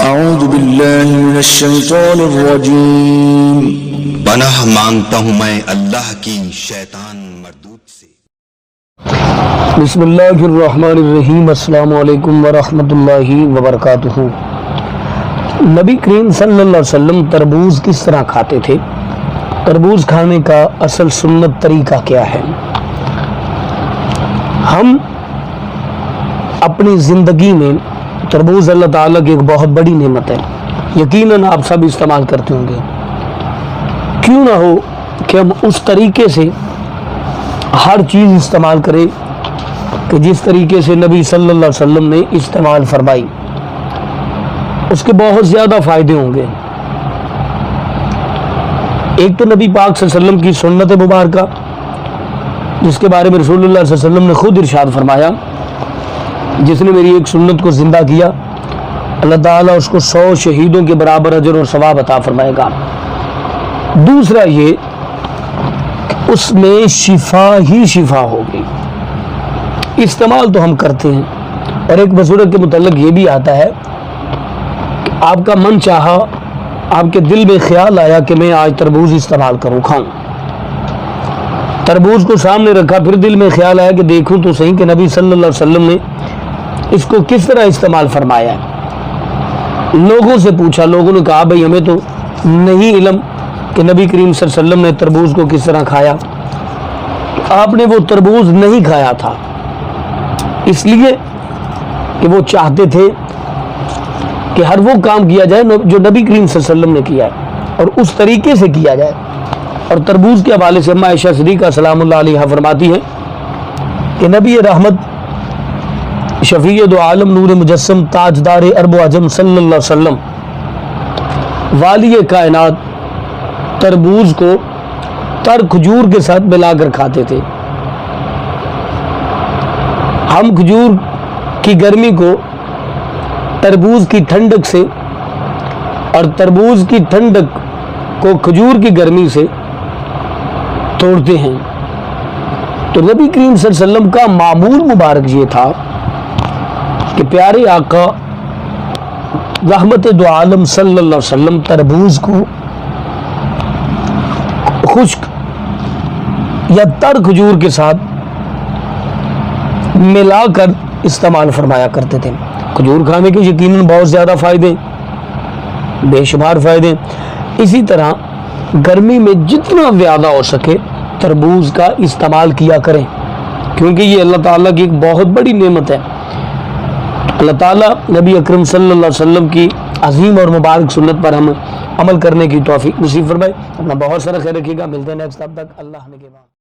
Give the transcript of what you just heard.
اعوذ باللہ من الشیطان الرجیم۔ پناہ مانگتا ہوں میں اللہ کی شیطان مردود سے۔ بسم اللہ الرحمن الرحیم۔ السلام علیکم ورحمۃ اللہ وبرکاتہ۔ نبی کریم صلی اللہ علیہ وسلم تربوز کس طرح کھاتے تھے؟ تربوز کھانے کا اصل سنت طریقہ کیا ہے؟ ہم اپنی زندگی میں تربوز اللہ تعالیٰ کی ایک بہت بڑی نعمت ہے، یقیناً آپ سب استعمال کرتے ہوں گے۔ کیوں نہ ہو کہ ہم اس طریقے سے ہر چیز استعمال کریں کہ جس طریقے سے نبی صلی اللہ علیہ وسلم نے استعمال فرمائی، اس کے بہت زیادہ فائدے ہوں گے۔ ایک تو نبی پاک صلی اللہ علیہ وسلم کی سنت مبارکہ، جس کے بارے میں رسول اللہ صلی اللہ علیہ وسلم نے خود ارشاد فرمایا، جس نے میری ایک سنت کو زندہ کیا اللہ تعالیٰ اس کو 100 شہیدوں کے برابر اجر اور ثواب عطا فرمائے گا۔ دوسرا یہ کہ اس میں شفا ہی شفا ہوگی۔ استعمال تو ہم کرتے ہیں، اور ایک بزرگ کے متعلق یہ بھی آتا ہے کہ آپ کا من چاہا، آپ کے دل میں خیال آیا کہ میں آج تربوز استعمال کروں، کھاؤں۔ تربوز کو سامنے رکھا، پھر دل میں خیال آیا کہ دیکھوں تو صحیح کہ نبی صلی اللہ علیہ وسلم نے اس کو کس طرح استعمال فرمایا ہے۔ لوگوں سے پوچھا، لوگوں نے کہا بھئی ہمیں تو نہیں علم کہ نبی کریم صلی اللہ علیہ وسلم نے تربوز کو کس طرح کھایا۔ آپ نے وہ تربوز نہیں کھایا تھا اس لیے کہ وہ چاہتے تھے کہ ہر وہ کام کیا جائے جو نبی کریم صلی اللہ علیہ وسلم نے کیا ہے اور اس طریقے سے کیا جائے۔ اور تربوز کے حوالے سے اما عائشہ صدیقہ سلام اللہ علیہا فرماتی ہیں کہ نبی رحمت شفیع دو عالم نور مجسم تاجدار عرب و عجم صلی اللہ علیہ وسلم والی کائنات تربوز کو تر کھجور کے ساتھ ملا کر کھاتے تھے۔ ہم کھجور کی گرمی کو تربوز کی ٹھنڈک سے اور تربوز کی ٹھنڈک کو کھجور کی گرمی سے توڑتے ہیں۔ تو نبی کریم صلی اللہ علیہ وسلم کا معمول مبارک یہ تھا کہ پیارے آقا رحمت دو عالم صلی اللہ علیہ وسلم تربوز کو خشک یا تر کھجور کے ساتھ ملا کر استعمال فرمایا کرتے تھے۔ کھجور کھانے کے یقیناً بہت زیادہ فائدے، بے شمار فائدے۔ اسی طرح گرمی میں جتنا زیادہ ہو سکے تربوز کا استعمال کیا کریں، کیونکہ یہ اللہ تعالیٰ کی ایک بہت بڑی نعمت ہے۔ اللہ تعالیٰ نبی اکرم صلی اللہ علیہ وسلم کی عظیم اور مبارک سنت پر ہم عمل کرنے کی توفیق نصیب فرمائے۔ اپنا بہت سارا خیر رکھیے گا، ملتے ہیں نیکسٹ، تب تک اللہ نے کے بعد۔